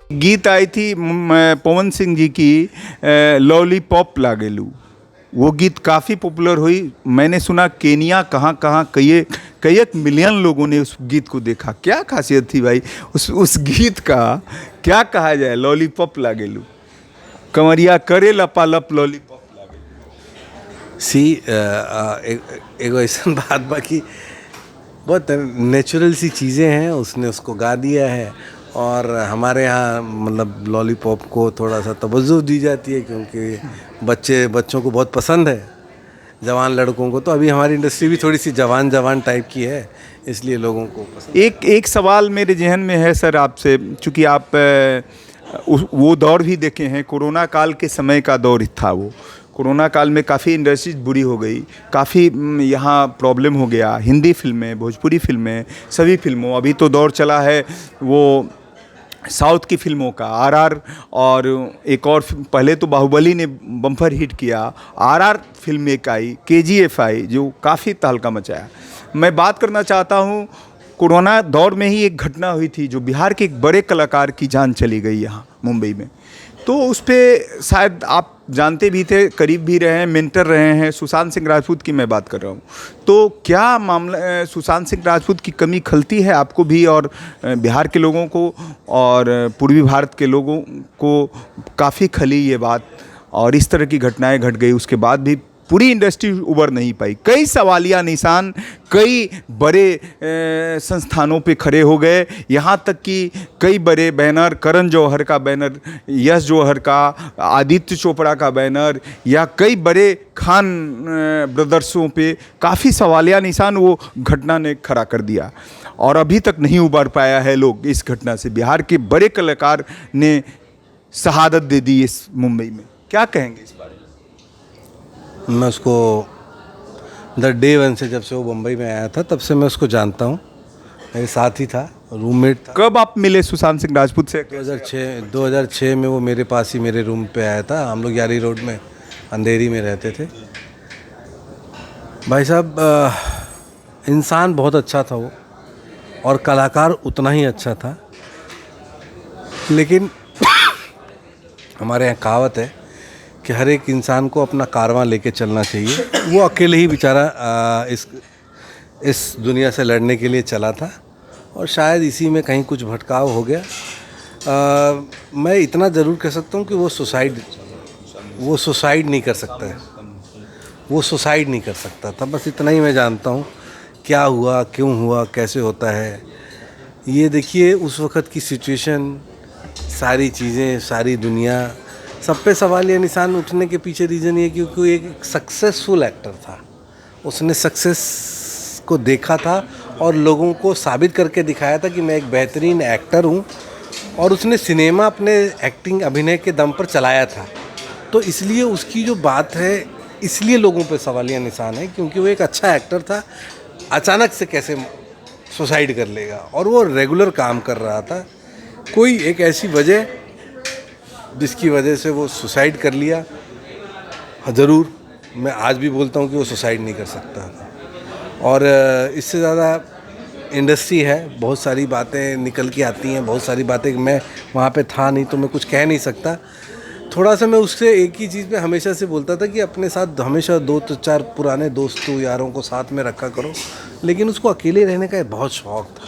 गीत आई थी पवन सिंह जी की लॉलीपॉप लागेलू। वो गीत काफ़ी पॉपुलर हुई। मैंने सुना केनिया कहाँ कहाँ कई एक मिलियन लोगों ने उस गीत को देखा। क्या खासियत थी भाई उस गीत का, क्या कहा जाए, लॉलीपॉप लागेलू, कमरिया करे लपालप लॉलीपॉप लागेलू। एगो ऐसा बात बाकी बहुत नेचुरल सी चीज़ें हैं, उसने उसको गा दिया है। और हमारे यहाँ मतलब लॉलीपॉप को थोड़ा सा तवज्जो दी जाती है क्योंकि बच्चों को बहुत पसंद है, जवान लड़कों को। तो अभी हमारी इंडस्ट्री भी थोड़ी सी जवान टाइप की है, इसलिए लोगों को पसंद। एक सवाल मेरे जहन में है सर आपसे, चूँकि आप वो दौर भी देखे हैं, कोरोना काल के समय का दौर था वो। कोरोना काल में काफ़ी इंडस्ट्रीज बुरी हो गई, काफ़ी यहाँ प्रॉब्लम हो गया। हिंदी फिल्में, भोजपुरी फिल्में, सभी फिल्मों, अभी तो दौर चला है वो साउथ की फिल्मों का, आरआर, और एक और पहले तो बाहुबली ने बम्पर हिट किया, आरआर फिल्म एक आई, केजीएफ आई, जो काफ़ी तहलका मचाया। मैं बात करना चाहता हूँ, कोरोना दौर में ही एक घटना हुई थी जो बिहार के एक बड़े कलाकार की जान चली गई यहाँ मुंबई में। तो उस पर शायद आप जानते भी थे, करीब भी रहे हैं, मेंटर रहे हैं। सुशांत सिंह राजपूत की मैं बात कर रहा हूँ। तो क्या मामला, सुशांत सिंह राजपूत की कमी खलती है आपको भी और बिहार के लोगों को और पूर्वी भारत के लोगों को काफ़ी खली ये बात, और इस तरह की घटनाएं घट गई, उसके बाद भी पूरी इंडस्ट्री उबर नहीं पाई। कई सवालिया निशान कई बड़े संस्थानों पे खड़े हो गए, यहाँ तक कि कई बड़े बैनर, करण जौहर का बैनर, यश जौहर का, आदित्य चोपड़ा का बैनर, या कई बड़े खान ब्रदर्सों पे काफ़ी सवालिया निशान वो घटना ने खड़ा कर दिया, और अभी तक नहीं उबर पाया है लोग इस घटना से। बिहार के बड़े कलाकार ने शहादत दे दी इस मुंबई में, क्या कहेंगे इस बारे में? मैं उसको द डे वन से, जब से वो मुंबई में आया था तब से मैं उसको जानता हूँ, मेरे साथ ही था, रूममेट था। कब आप मिले सुशांत सिंह राजपूत से? 2006 में वो मेरे पास ही मेरे रूम पे आया था। हम लोग यारी रोड में अंधेरी में रहते थे। भाई साहब, इंसान बहुत अच्छा था वो, और कलाकार उतना ही अच्छा था। लेकिन हमारे यहाँ कहावत है कि हर एक इंसान को अपना कारवां लेके चलना चाहिए। वो अकेले ही बेचारा इस दुनिया से लड़ने के लिए चला था, और शायद इसी में कहीं कुछ भटकाव हो गया। मैं इतना ज़रूर कह सकता हूँ कि वो सुसाइड नहीं कर सकता है, वो सुसाइड नहीं कर सकता था। बस इतना ही मैं जानता हूँ। क्या हुआ, क्यों हुआ, कैसे होता है, ये देखिए उस वक़्त की सिचुएशन, सारी चीज़ें, सारी दुनिया, सब पे सवाल या निशान उठने के पीछे रीज़न ये क्योंकि वो एक सक्सेसफुल एक्टर था। उसने सक्सेस को देखा था और लोगों को साबित करके दिखाया था कि मैं एक बेहतरीन एक्टर हूँ, और उसने सिनेमा अपने एक्टिंग, अभिनय के दम पर चलाया था। तो इसलिए उसकी जो बात है, इसलिए लोगों पे सवालिया निशान है, क्योंकि वो एक अच्छा एक्टर था। अचानक से कैसे सुसाइड कर लेगा, और वो रेगुलर काम कर रहा था। कोई एक ऐसी वजह जिसकी वजह से वो सुसाइड कर लिया। ज़रूर मैं आज भी बोलता हूँ कि वो सुसाइड नहीं कर सकता था। और इससे ज़्यादा इंडस्ट्री है, बहुत सारी बातें निकल के आती हैं, बहुत सारी बातें, मैं वहाँ पे था नहीं तो मैं कुछ कह नहीं सकता। थोड़ा सा मैं उससे एक ही चीज़ पे हमेशा से बोलता था कि अपने साथ हमेशा 2-4 पुराने दोस्तों यारों को साथ में रखा करो। लेकिन उसको अकेले रहने का बहुत शौक़ था,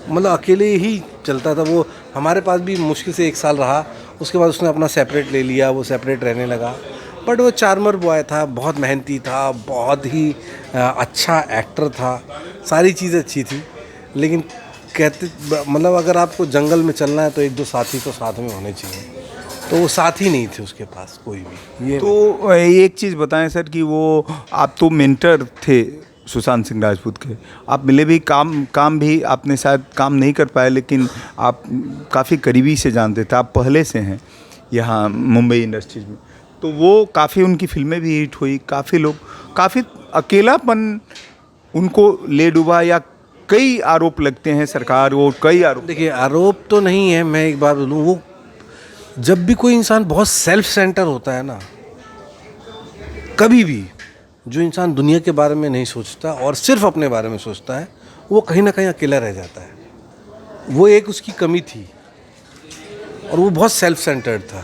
मतलब अकेले ही चलता था वो। हमारे पास भी मुश्किल से 1 साल रहा, उसके बाद उसने अपना सेपरेट ले लिया, वो सेपरेट रहने लगा। बट वो चार्मर बॉय था, बहुत मेहनती था, बहुत ही अच्छा एक्टर था, सारी चीज़ें अच्छी थी। लेकिन कहते मतलब अगर आपको जंगल में चलना है तो 1-2 साथी तो साथ में होने चाहिए, तो वो साथी नहीं थे उसके पास कोई भी। ये तो एक चीज़ बताएं सर कि वो आप तो मेंटर थे सुशांत सिंह राजपूत के, आप मिले भी, काम भी आपने शायद काम नहीं कर पाए, लेकिन आप काफ़ी करीबी से जानते थे, आप पहले से हैं यहाँ मुंबई इंडस्ट्रीज में। तो वो काफ़ी, उनकी फिल्में भी हिट हुई, काफ़ी लोग, काफ़ी अकेलापन उनको ले डूबा, या कई आरोप लगते हैं सरकार, वो कई आरोप। देखिए, आरोप तो नहीं है, मैं एक बात बोलूँ, वो जब भी कोई इंसान बहुत सेल्फ सेंटर होता है ना, कभी भी जो इंसान दुनिया के बारे में नहीं सोचता और सिर्फ अपने बारे में सोचता है, वो कहीं ना कहीं अकेला रह जाता है। वो एक उसकी कमी थी। और वो बहुत सेल्फ सेंटर्ड था।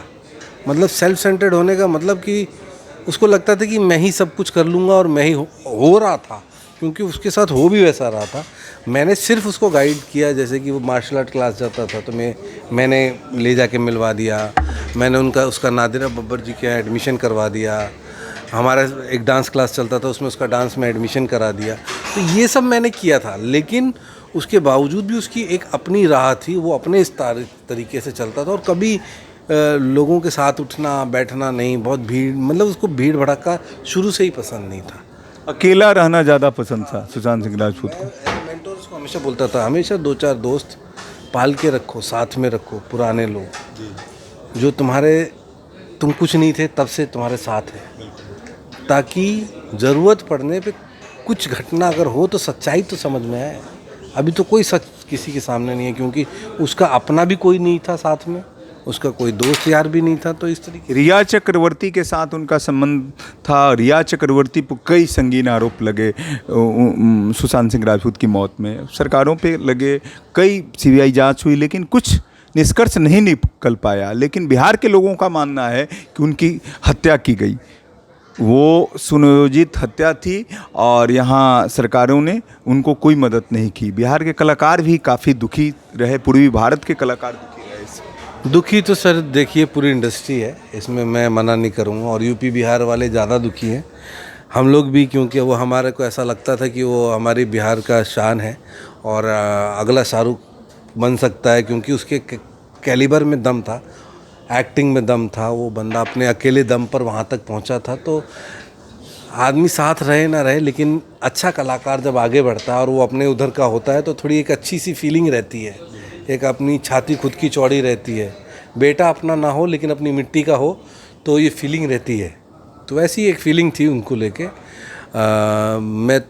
मतलब सेल्फ सेंटर्ड होने का मतलब कि उसको लगता था कि मैं ही सब कुछ कर लूँगा, और मैं ही हो रहा था, क्योंकि उसके साथ हो भी वैसा रहा था। मैंने सिर्फ उसको गाइड किया, जैसे कि वो मार्शल आर्ट क्लास जाता था तो मैंने ले जाके मिलवा दिया, मैंने उसका नादिरा बब्बर जी के यहाँ एडमिशन करवा दिया, हमारा एक डांस क्लास चलता था उसमें उसका डांस में एडमिशन करा दिया। तो ये सब मैंने किया था, लेकिन उसके बावजूद भी उसकी एक अपनी राह थी, वो अपने इस तरीके से चलता था। और कभी लोगों के साथ उठना बैठना नहीं, बहुत भीड़, मतलब उसको भीड़ भड़का शुरू से ही पसंद नहीं था। अकेला रहना ज़्यादा पसंद था सुशांत सिंह राजपूत को। मेंटोर्स को हमेशा बोलता था, हमेशा 2-4 दोस्त पाल के रखो, साथ में रखो, पुराने लोग जो तुम कुछ नहीं थे तब से तुम्हारे साथ है, ताकि ज़रूरत पड़ने पे कुछ घटना अगर हो तो सच्चाई तो समझ में आए। अभी तो कोई सच किसी के सामने नहीं है, क्योंकि उसका अपना भी कोई नहीं था साथ में, उसका कोई दोस्त यार भी नहीं था। तो इस तरीके रिया चक्रवर्ती के साथ उनका संबंध था। रिया चक्रवर्ती पर कई संगीन आरोप लगे सुशांत सिंह राजपूत की मौत में, सरकारों पे लगे, कई सीबीआई जांच हुई, लेकिन कुछ निष्कर्ष नहीं निकल पाया। लेकिन बिहार के लोगों का मानना है कि उनकी हत्या की गई, वो सुनियोजित हत्या थी और यहाँ सरकारों ने उनको कोई मदद नहीं की। बिहार के कलाकार भी काफ़ी दुखी रहे, पूर्वी भारत के कलाकार दुखी रहे इससे। दुखी तो सर देखिए पूरी इंडस्ट्री है, इसमें मैं मना नहीं करूँगा, और यूपी बिहार वाले ज़्यादा दुखी हैं, हम लोग भी, क्योंकि वो हमारे को ऐसा लगता था कि वो हमारी बिहार का शान है और अगला शाहरुख बन सकता है, क्योंकि उसके कैलिबर में दम था, एक्टिंग में दम था, वो बंदा अपने अकेले दम पर वहाँ तक पहुँचा था। तो आदमी साथ रहे ना रहे, लेकिन अच्छा कलाकार जब आगे बढ़ता है और वो अपने उधर का होता है तो थोड़ी एक अच्छी सी फीलिंग रहती है, एक अपनी छाती खुद की चौड़ी रहती है। बेटा अपना ना हो लेकिन अपनी मिट्टी का हो तो ये फीलिंग रहती है। तो वैसी एक फीलिंग थी उनको लेके। मैं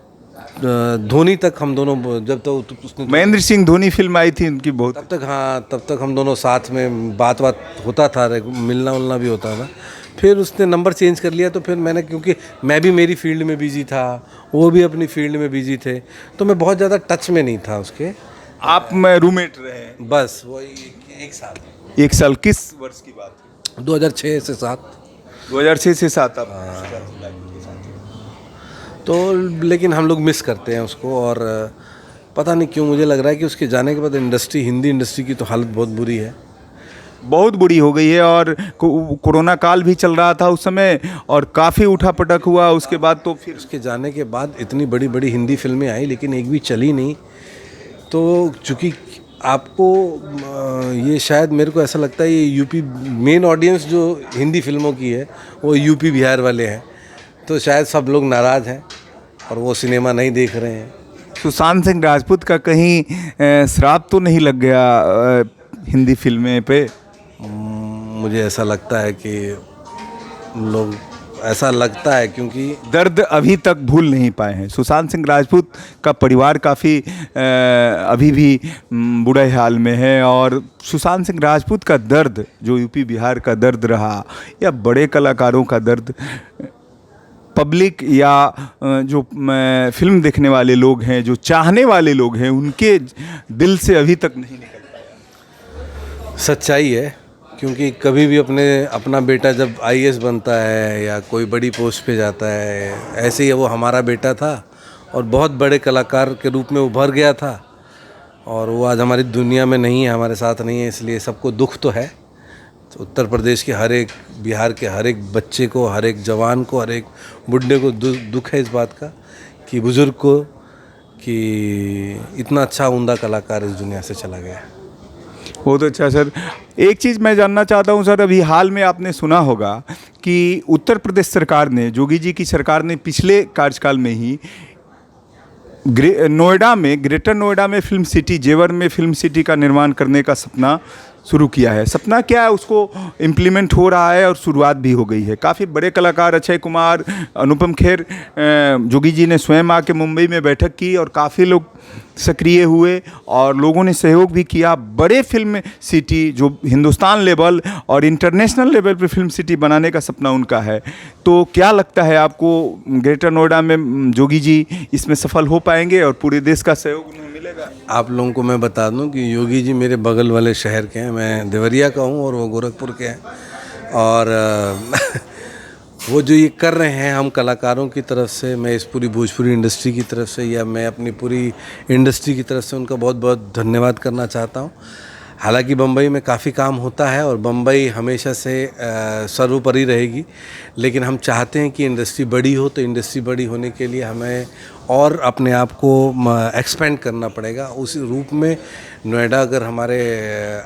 धोनी तक हम दोनों, जब तक उसने महेंद्र सिंह धोनी फिल्म आई थी उनकी बहुत, तब तक हम दोनों साथ में बात होता था, मिलना उलना भी होता था। फिर उसने नंबर चेंज कर लिया, तो फिर मैंने, क्योंकि मैं भी मेरी फील्ड में बिजी था, वो भी अपनी फील्ड में बिजी थे, तो मैं बहुत ज़्यादा टच में नहीं था उसके। आप में रूममेट रहे? बस वही 1 साल। 1 साल? किस वर्ष की बात है? 2006 से 7। 2006 से 7 आप? तो लेकिन हम लोग मिस करते हैं उसको, और पता नहीं क्यों मुझे लग रहा है कि उसके जाने के बाद हिंदी इंडस्ट्री की तो हालत बहुत बुरी है, बहुत बुरी हो गई है। और कोरोना काल भी चल रहा था उस समय और काफ़ी उठा पटक हुआ उसके बाद। तो फिर उसके जाने के बाद इतनी बड़ी बड़ी हिंदी फिल्में आई, लेकिन एक भी चली नहीं। तो चूँकि आपको ये शायद मेरे को ऐसा लगता है ये यूपी, मेन ऑडियंस जो हिंदी फिल्मों की है वो यूपी बिहार वाले हैं, तो शायद सब लोग नाराज़ हैं और वो सिनेमा नहीं देख रहे हैं। सुशांत सिंह राजपूत का कहीं श्राप तो नहीं लग गया हिंदी फिल्में पे? मुझे ऐसा लगता है कि लोग, ऐसा लगता है क्योंकि दर्द अभी तक भूल नहीं पाए हैं। सुशांत सिंह राजपूत का परिवार काफ़ी अभी भी बुरे हाल में है, और सुशांत सिंह राजपूत का दर्द जो यूपी बिहार का दर्द रहा, या बड़े कलाकारों का दर्द, पब्लिक या जो फिल्म देखने वाले लोग हैं, जो चाहने वाले लोग हैं, उनके दिल से अभी तक नहीं निकल पाया। सच्चाई है, क्योंकि कभी भी अपना बेटा जब आईएएस बनता है या कोई बड़ी पोस्ट पे जाता है, ऐसे ही वो हमारा बेटा था और बहुत बड़े कलाकार के रूप में उभर गया था, और वो आज हमारी दुनिया में नहीं है, हमारे साथ नहीं है, इसलिए सबको दुख तो है। तो उत्तर प्रदेश के हर एक, बिहार के हर एक बच्चे को, हर एक जवान को, हर एक बुढ़े को दुख है इस बात का, कि बुज़ुर्ग को, कि इतना अच्छा उम्दा कलाकार इस दुनिया से चला गया। बहुत अच्छा सर। एक चीज़ मैं जानना चाहता हूँ सर, अभी हाल में आपने सुना होगा कि उत्तर प्रदेश सरकार ने, योगी जी की सरकार ने पिछले कार्यकाल में ही नोएडा में, ग्रेटर नोएडा में फिल्म सिटी, जेवर में फिल्म सिटी का निर्माण करने का सपना शुरू किया है। सपना क्या है, उसको इम्प्लीमेंट हो रहा है और शुरुआत भी हो गई है। काफ़ी बड़े कलाकार, अक्षय कुमार, अनुपम खेर, जोगी जी ने स्वयं आके मुंबई में बैठक की और काफ़ी लोग सक्रिय हुए और लोगों ने सहयोग भी किया। बड़े फिल्म सिटी जो हिंदुस्तान लेवल और इंटरनेशनल लेवल पे फिल्म सिटी बनाने का सपना उनका है। तो क्या लगता है आपको, ग्रेटर नोएडा में जोगी जी इसमें सफल हो पाएंगे और पूरे देश का सहयोग उन्हें मिल मिलेगा। आप लोगों को मैं बता दूं कि योगी जी मेरे बगल वाले शहर के हैं, मैं देवरिया का हूं और वो गोरखपुर के हैं। और वो जो ये कर रहे हैं हम कलाकारों की तरफ से, मैं इस पूरी भोजपुरी इंडस्ट्री की तरफ से या मैं अपनी पूरी इंडस्ट्री की तरफ से उनका बहुत बहुत धन्यवाद करना चाहता हूँ। हालांकि बम्बई में काफ़ी काम होता है और बम्बई हमेशा से सर्वोपरि रहेगी, लेकिन हम चाहते हैं कि इंडस्ट्री बड़ी हो, तो इंडस्ट्री बड़ी होने के लिए हमें और अपने आप को एक्सपेंड करना पड़ेगा। उस रूप में नोएडा अगर हमारे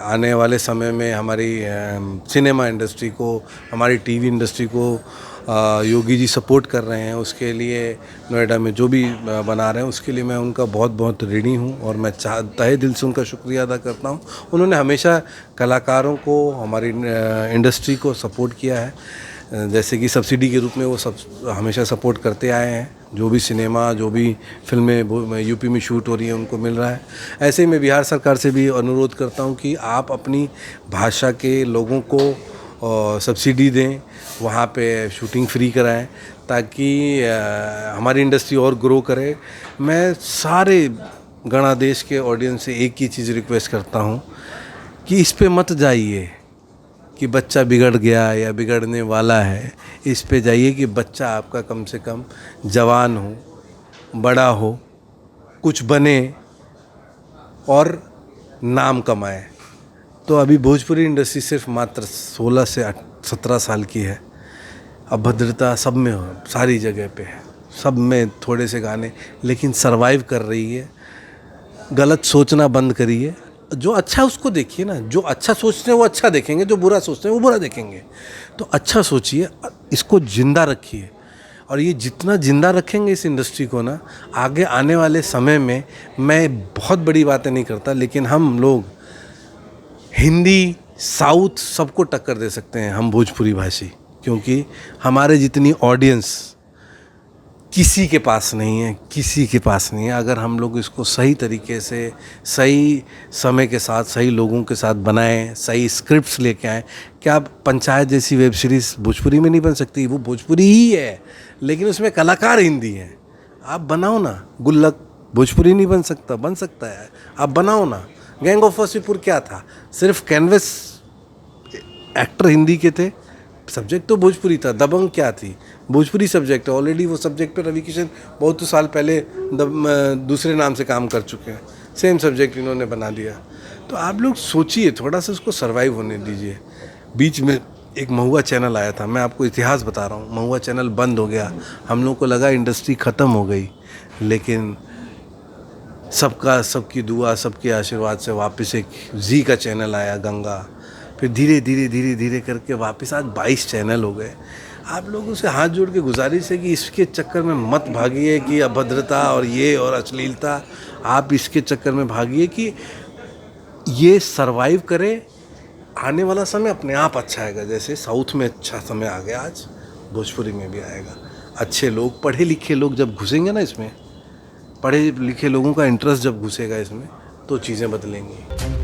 आने वाले समय में हमारी सिनेमा इंडस्ट्री को, हमारी टीवी इंडस्ट्री को योगी जी सपोर्ट कर रहे हैं, उसके लिए नोएडा में जो भी बना रहे हैं उसके लिए मैं उनका बहुत बहुत ऋणी हूँ और मैं तहे दिल से उनका शुक्रिया अदा करता हूँ। उन्होंने हमेशा कलाकारों को, हमारी इंडस्ट्री को सपोर्ट किया है, जैसे कि सब्सिडी के रूप में वो सब हमेशा सपोर्ट करते आए हैं। जो भी सिनेमा, जो भी फिल्में यूपी में शूट हो रही हैं उनको मिल रहा है। ऐसे ही मैं बिहार सरकार से भी अनुरोध करता हूँ कि आप अपनी भाषा के लोगों को सब्सिडी दें, वहाँ पे शूटिंग फ्री कराएं, ताकि हमारी इंडस्ट्री और ग्रो करे। मैं सारे गणादेश के ऑडियंस से एक ही चीज़ रिक्वेस्ट करता हूँ कि इस पे मत जाइए कि बच्चा बिगड़ गया या बिगड़ने वाला है। इस पे जाइए कि बच्चा आपका कम से कम जवान हो, बड़ा हो, कुछ बने और नाम कमाए। तो अभी भोजपुरी इंडस्ट्री सिर्फ मात्र 16 से 17 साल की है। अभद्रता सब में हो, सारी जगह पे है, सब में थोड़े से गाने, लेकिन सरवाइव कर रही है। गलत सोचना बंद करिए, जो अच्छा उसको देखिए ना। जो अच्छा सोचते हैं वो अच्छा देखेंगे, जो बुरा सोचते हैं वो बुरा देखेंगे। तो अच्छा सोचिए, इसको जिंदा रखिए, और ये जितना जिंदा रखेंगे इस इंडस्ट्री को ना, आगे आने वाले समय में, मैं बहुत बड़ी बातें नहीं करता, लेकिन हम लोग हिंदी, साउथ सबको टक्कर दे सकते हैं हम भोजपुरी भाषी, क्योंकि हमारे जितनी ऑडियंस किसी के पास नहीं है, किसी के पास नहीं है। अगर हम लोग इसको सही तरीके से, सही समय के साथ, सही लोगों के साथ बनाएं, सही स्क्रिप्ट्स लेके आएँ। क्या पंचायत जैसी वेब सीरीज़ भोजपुरी में नहीं बन सकती? वो भोजपुरी ही है, लेकिन उसमें कलाकार हिंदी हैं। आप बनाओ ना। गुल्लक भोजपुरी नहीं बन सकता? बन सकता है, आप बनाओ ना। गैंग ऑफ वासेपुर क्या था? सिर्फ कैनवस, एक्टर हिंदी के थे, सब्जेक्ट तो भोजपुरी था। दबंग क्या थी? भोजपुरी सब्जेक्ट है। ऑलरेडी वो सब्जेक्ट पे रवि किशन बहुत साल पहले दूसरे नाम से काम कर चुके हैं, सेम सब्जेक्ट इन्होंने बना दिया। तो आप लोग सोचिए, थोड़ा सा उसको सर्वाइव होने दीजिए। बीच में एक महुआ चैनल आया था, मैं आपको इतिहास बता रहा हूँ। महुआ चैनल बंद हो गया, हम लोग को लगा इंडस्ट्री ख़त्म हो गई, लेकिन सबकी दुआ, सबके आशीर्वाद से वापस एक जी का चैनल आया, गंगा। फिर धीरे धीरे करके वापस आज 22 चैनल हो गए। आप लोगों से हाथ जोड़ के गुजारिश है कि इसके चक्कर में मत भागिए कि अभद्रता और ये और अश्लीलता, आप इसके चक्कर में भागिए कि ये सरवाइव करे। आने वाला समय अपने आप अच्छा आएगा। जैसे साउथ में अच्छा समय आ गया, आज भोजपुरी में भी आएगा। अच्छे लोग, पढ़े लिखे लोग जब घुसेंगे ना इसमें, पढ़े लिखे लोगों का इंटरेस्ट जब घुसेगा इसमें, तो चीज़ें बदलेंगी।